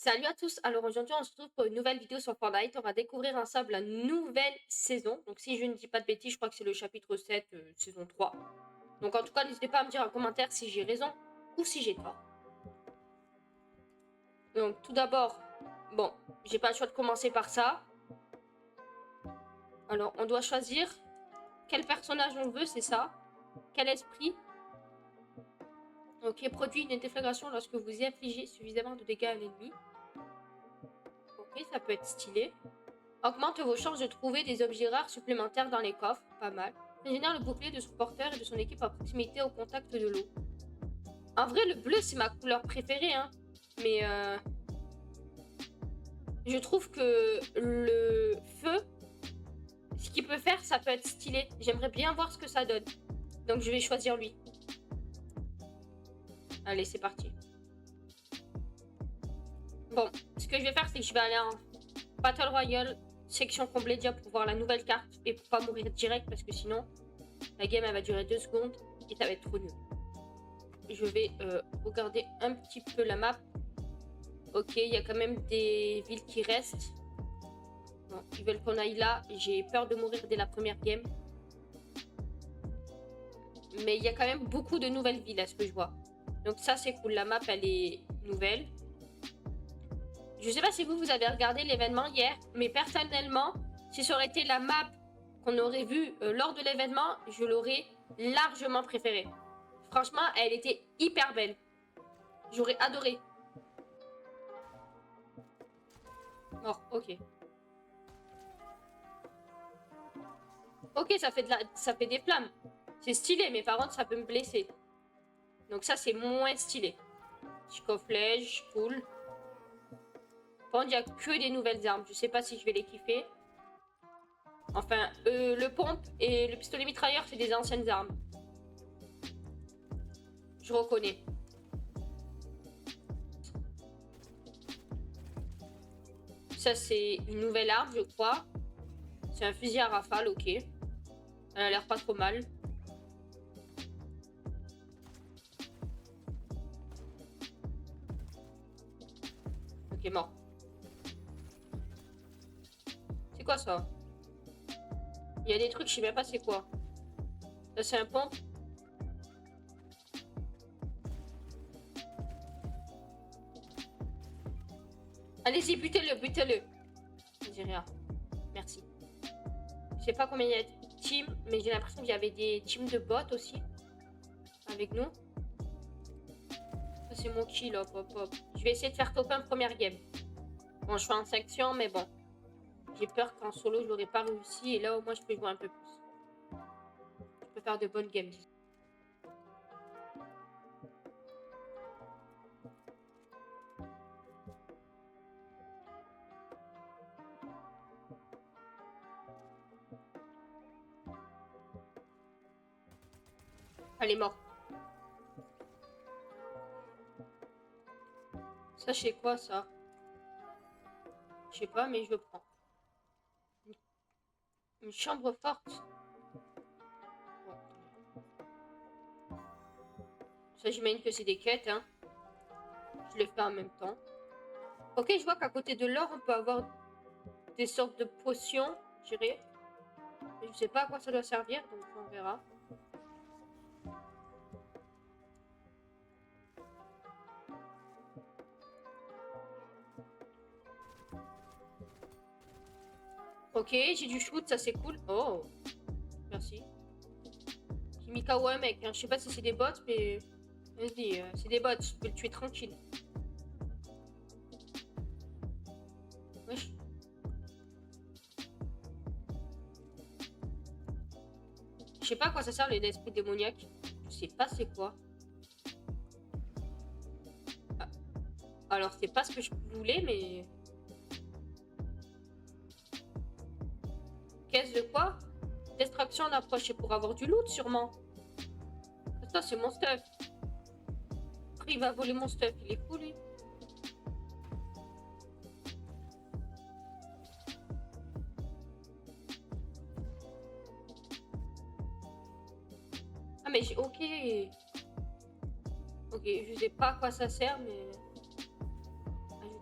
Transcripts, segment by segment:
Salut à tous, alors aujourd'hui on se retrouve pour une nouvelle vidéo sur Fortnite, on va découvrir ensemble la nouvelle saison, donc si je ne dis pas de bêtises, je crois que c'est le chapitre 7, saison 3. Donc en tout cas n'hésitez pas à me dire en commentaire si j'ai raison ou si j'ai tort. Donc tout d'abord, bon, j'ai pas le choix de commencer par ça. Alors on doit choisir quel personnage on veut, c'est ça, quel esprit. Ok, produit une déflagration lorsque vous y infligez suffisamment de dégâts à l'ennemi. Ok, ça peut être stylé. Augmente vos chances de trouver des objets rares supplémentaires dans les coffres, pas mal. Régénère le bouclier de son porteur et de son équipe à proximité au contact de l'eau. En vrai, le bleu, c'est ma couleur préférée, hein. Mais je trouve que le feu, ce qu'il peut faire, ça peut être stylé. J'aimerais bien voir ce que ça donne. Donc je vais choisir lui. Allez, c'est parti. Bon, ce que je vais faire, c'est que je vais aller en Battle Royale, section comblée déjà pour voir la nouvelle carte et pour pas mourir direct parce que sinon, la game elle va durer 2 secondes et ça va être trop nul. Je vais regarder un petit peu la map. Ok, il y a quand même des villes qui restent. Bon, ils veulent qu'on aille là. J'ai peur de mourir dès la première game. Mais il y a quand même beaucoup de nouvelles villes à ce que je vois. Donc ça c'est cool, la map elle est nouvelle. Je sais pas si vous avez regardé l'événement hier, mais personnellement, si ça aurait été la map qu'on aurait vue lors de l'événement, je l'aurais largement préférée. Franchement, elle était hyper belle. J'aurais adoré. Mort, ok. Ok, ça fait des flammes. C'est stylé, mais par contre, ça peut me blesser. Donc ça, c'est moins stylé. Chico-flèche, cool. Par contre, il n'y a que des nouvelles armes. Je sais pas si je vais les kiffer. Enfin, le pompe et le pistolet mitrailleur, c'est des anciennes armes. Je reconnais. Ça, c'est une nouvelle arme, je crois. C'est un fusil à rafale, ok. Elle a l'air pas trop mal. Ok, mort. C'est quoi ça? Il y a des trucs, je sais même pas c'est quoi. Ça, c'est un pompe. Allez-y, butez-le, butez-le. Je dis rien. Merci. Je sais pas combien il y a de teams, mais j'ai l'impression qu'il y avait des teams de bots aussi. Avec nous. Ça, c'est mon kill, hop, hop, hop. Je vais essayer de faire top 1 première game. Bon, je fais en section, mais bon. J'ai peur qu'en solo, je l'aurais pas réussi. Et là, au moins, je peux jouer un peu plus. Je peux faire de bonnes games. Elle est morte. Ça, je sais quoi, ça? Je sais pas, mais je le prends. Une chambre forte. Bon. Ça, j'imagine que c'est des quêtes, hein. Je le fais en même temps. Ok, je vois qu'à côté de l'or, on peut avoir des sortes de potions, je dirais. Je sais pas à quoi ça doit servir, donc on verra. Ok, j'ai du shoot, ça c'est cool. Oh, merci. J'ai mis KO un mec, hein. Je sais pas si c'est des bots, mais... Vas-y, c'est des bots, je peux le tuer tranquille. Wesh. Je sais pas à quoi ça sert les esprits démoniaques. Je sais pas c'est quoi. Ah. Alors c'est pas ce que je voulais, mais... Caisse de quoi? Destruction d'approche, c'est pour avoir du loot sûrement. Ça c'est mon stuff. Après il va voler mon stuff, il est fou lui. Ah mais j'ai... Ok. Ok, je sais pas à quoi ça sert, mais...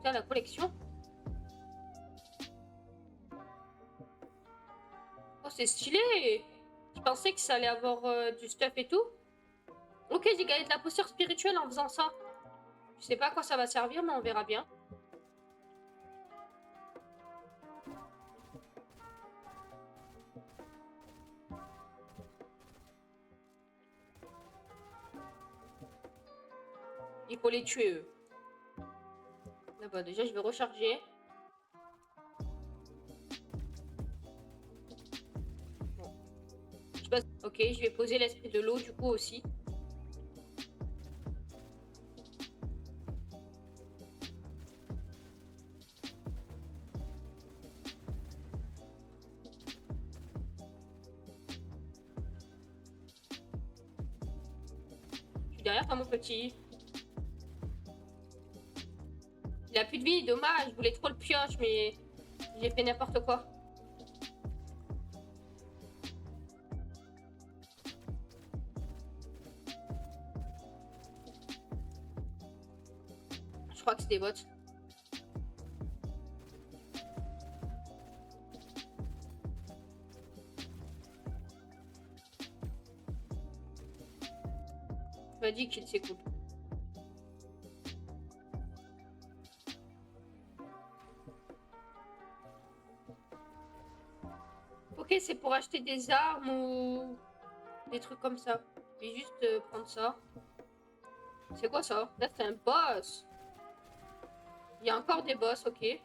à la collection. Oh, c'est stylé! Je pensais que ça allait avoir du stuff et tout. Ok, j'ai gagné de la posture spirituelle en faisant ça. Je sais pas à quoi ça va servir, mais on verra bien. Il faut les tuer, eux. D'abord, déjà, je vais recharger. Bon. Je passe... Ok, je vais poser l'esprit de l'eau, du coup, aussi. Je suis derrière toi, mon petit. Il a plus de vie, dommage. Je voulais trop le pioche, mais j'ai fait n'importe quoi. Je crois que c'est des bots. Tu m'as dit qu'il c'est cool. Ok, c'est pour acheter des armes ou des trucs comme ça. Je vais juste prendre ça. C'est quoi ça? Là, c'est un boss. Il y a encore des boss, ok.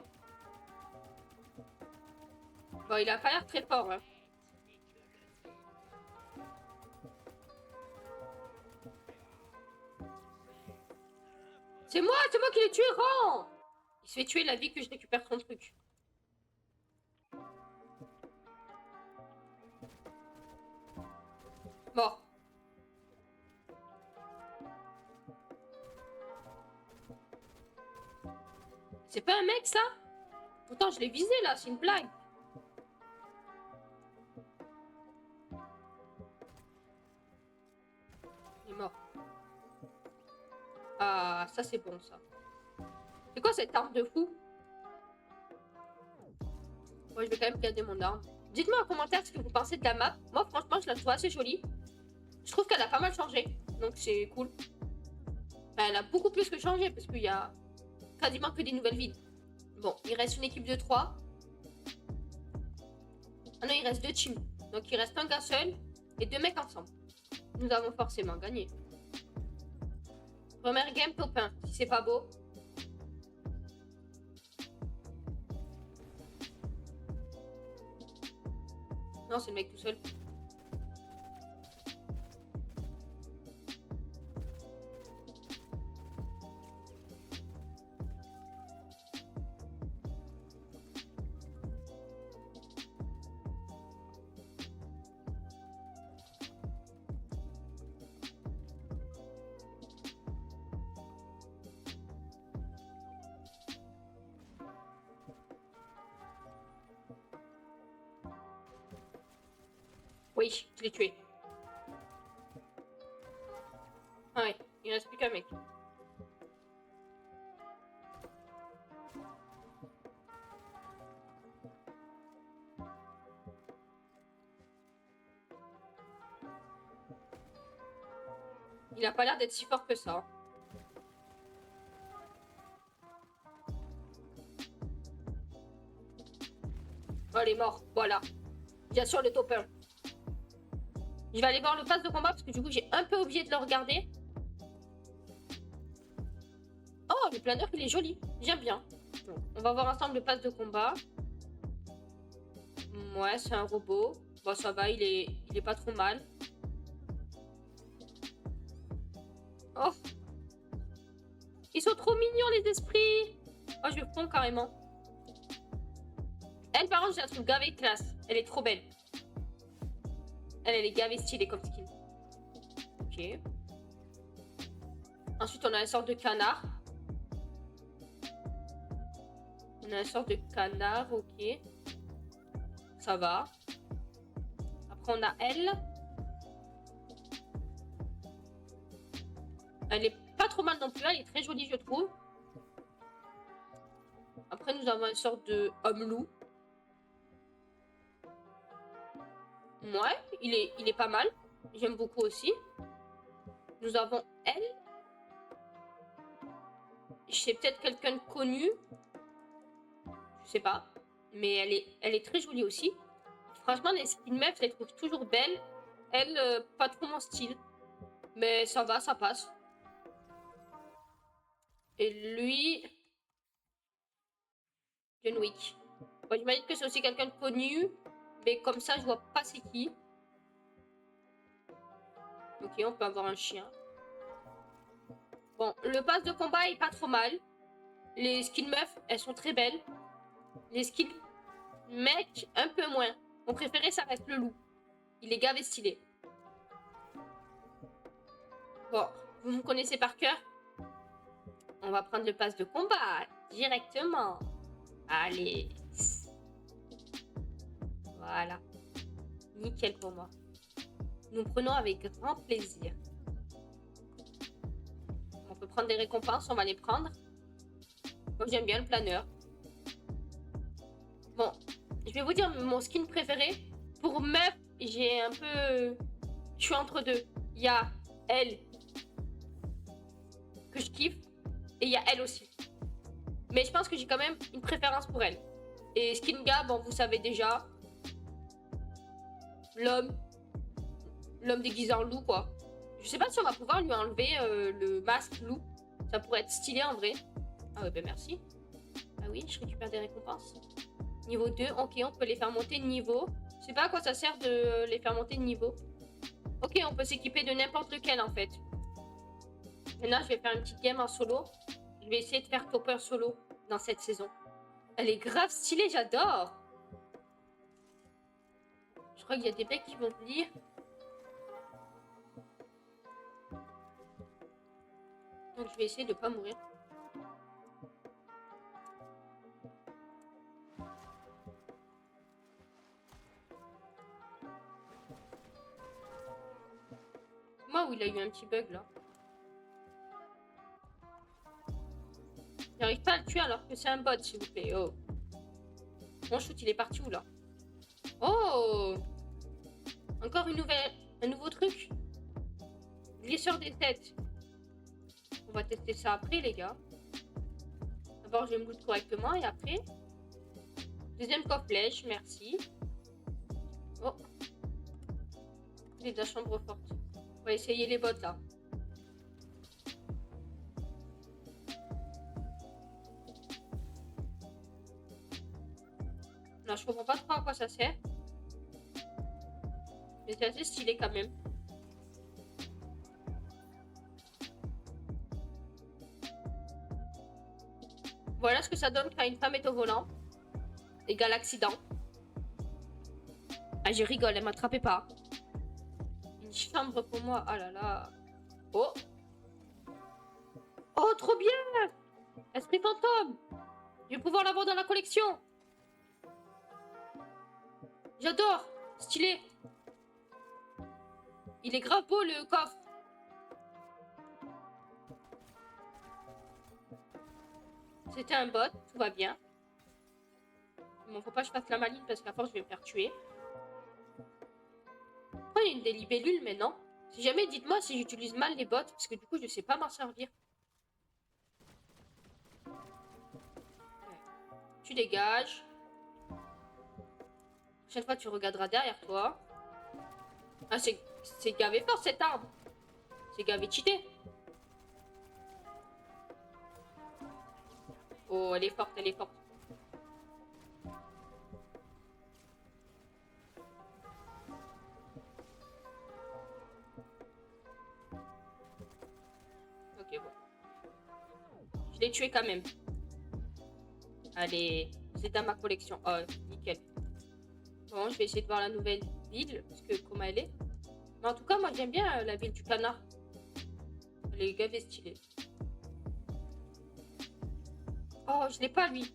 Bon, il a pas l'air très fort, hein. C'est moi qui l'ai tué, rend! Il se fait tuer la vie que je récupère son truc. Mort. C'est pas un mec, ça? Pourtant, je l'ai visé, là, c'est une blague. Il est mort. Ah, ça, c'est bon, ça. C'est quoi cette arme de fou? Moi, je vais quand même garder mon arme. Dites-moi en commentaire ce que vous pensez de la map. Moi, franchement, je la trouve assez jolie. Je trouve qu'elle a pas mal changé. Donc, c'est cool. Enfin, elle a beaucoup plus que changé parce qu'il y a quasiment que des nouvelles villes. Bon, il reste une équipe de 3. Ah non, il reste 2 teams. Donc, il reste un gars seul et 2 mecs ensemble. Nous avons forcément gagné. Première game top 1. Si c'est pas beau. Non, c'est le mec tout seul. Oui, je l'ai tué. Ah ouais, il reste plus qu'un mec. Il a pas l'air d'être si fort que ça. Oh, il est mort. Voilà. Bien sûr, le top 1. Je vais aller voir le pass de combat parce que du coup, j'ai un peu oublié de le regarder. Oh, le planeur, il est joli. J'aime bien. Bon, on va voir ensemble le pass de combat. Ouais, c'est un robot. Bon, ça va, il est pas trop mal. Oh. Ils sont trop mignons, les esprits. Oh, je fonds carrément. Elle, par contre, je la trouve gavée classe. Elle est trop belle. Elle est gavée stylée comme skin. Ok. Ensuite, on a une sorte de canard. On a une sorte de canard, ok. Ça va. Après, on a elle. Elle est pas trop mal non plus. Elle est très jolie, je trouve. Après, nous avons une sorte de homme-loup. Ouais, il est pas mal. J'aime beaucoup aussi. Nous avons elle. C'est peut-être quelqu'un de connu. Je sais pas. Mais elle est très jolie aussi. Franchement, les skins meufs, je les trouve toujours belles. Elle, pas trop mon style. Mais ça va, ça passe. Et lui... John Wick. Bon, j'imagine que c'est aussi quelqu'un de connu. Mais comme ça, je vois pas c'est qui. Ok, on peut avoir un chien. Bon, le pass de combat est pas trop mal. Les skins meufs, elles sont très belles. Les skins mecs, un peu moins. Mon préféré, ça reste le loup. Il est gavé stylé. Bon, vous me connaissez par cœur. On va prendre le pass de combat directement. Allez. Voilà. Nickel pour moi. Nous prenons avec grand plaisir. On peut prendre des récompenses, on va les prendre. Moi, j'aime bien le planeur. Bon, je vais vous dire mon skin préféré. Pour meuf, j'ai un peu... Je suis entre deux. Il y a elle, que je kiffe, et il y a elle aussi. Mais je pense que j'ai quand même une préférence pour elle. Et Skinga, bon, vous savez déjà. L'homme déguisé en loup, quoi. Je sais pas si on va pouvoir lui enlever le masque loup. Ça pourrait être stylé en vrai. Ah ouais, ben merci. Ah oui, je récupère des récompenses. Niveau 2, ok, on peut les faire monter de niveau. Je sais pas à quoi ça sert de les faire monter de niveau. Ok, on peut s'équiper de n'importe lequel en fait. Maintenant, je vais faire une petite game en solo. Je vais essayer de faire topper solo dans cette saison. Elle est grave stylée, j'adore. Je crois qu'il y a des mecs qui vont venir. Donc je vais essayer de pas mourir. Moi, où il a eu un petit bug là. J'arrive pas à le tuer alors que c'est un bot, s'il vous plaît. Oh. Mon shoot, il est parti où là? Oh! Encore un nouveau truc. Glisseur des têtes. On va tester ça après, les gars. D'abord, je vais me loot correctement et après... Deuxième coffre flèche, merci. Oh. Il est de la chambre forte. On va essayer les bots là. Non, je comprends pas trop à quoi ça sert. Mais c'est assez stylé quand même. Voilà ce que ça donne quand une femme est au volant. Égal accident. Ah, je rigole, elle m'attrapait pas. Une chambre pour moi, ah là là. Oh. Oh, trop bien! Esprit fantôme. Je vais pouvoir l'avoir dans la collection. J'adore. Stylé. Il est grave beau le coffre. C'était un bot, tout va bien. Bon, faut pas que je fasse la maline parce qu'à force je vais me faire tuer. Pourquoi il y a une des libellules maintenant? Si jamais, dites-moi si j'utilise mal les bots parce que du coup je sais pas m'en servir. Ouais. Tu dégages. Chaque fois tu regarderas derrière toi. Ah, c'est gavé fort cette arme. C'est gavé cheaté. Oh, elle est forte, elle est forte. Ok, bon. Je l'ai tué quand même. Allez, c'est dans ma collection. Oh, nickel. Bon, je vais essayer de voir la nouvelle ville, parce que comment elle est. Mais en tout cas, moi j'aime bien la ville du canard. Elle est gavée stylée. Oh, je l'ai pas lui.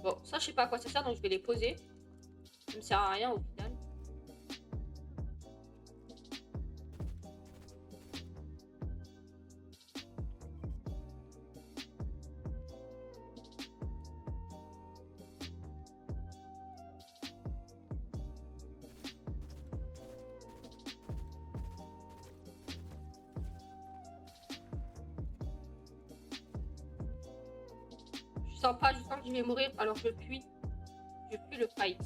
Bon, ça je sais pas à quoi ça sert, donc je vais les poser. Ça me sert à rien au final. sens pas, je sens que je vais mourir, alors je fuis. Je fuis le fight.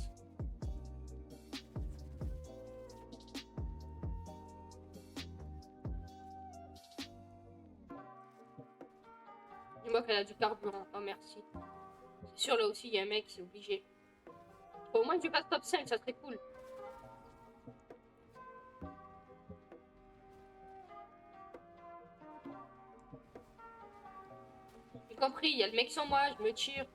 Dis-moi qu'elle a du carburant. Oh, merci. C'est sûr, là aussi, il y a un mec, c'est obligé. Au moins, tu passes top 5, ça serait cool. J'ai compris, il y a le mec sans moi, je me tire.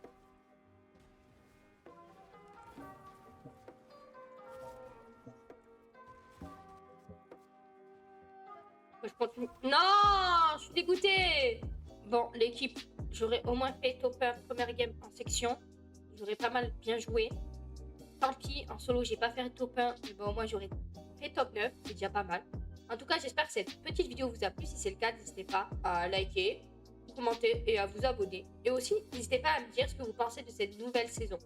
Je continue. Non, je suis dégoûtée. Bon, l'équipe, j'aurais au moins fait top 1 première game en section. J'aurais pas mal bien joué. Tant pis, en solo, j'ai pas fait top 1. Mais bon, au moins, j'aurais fait top 9. C'est déjà pas mal. En tout cas, j'espère que cette petite vidéo vous a plu. Si c'est le cas, n'hésitez pas à liker, commenter et à vous abonner. Et aussi, n'hésitez pas à me dire ce que vous pensez de cette nouvelle saison.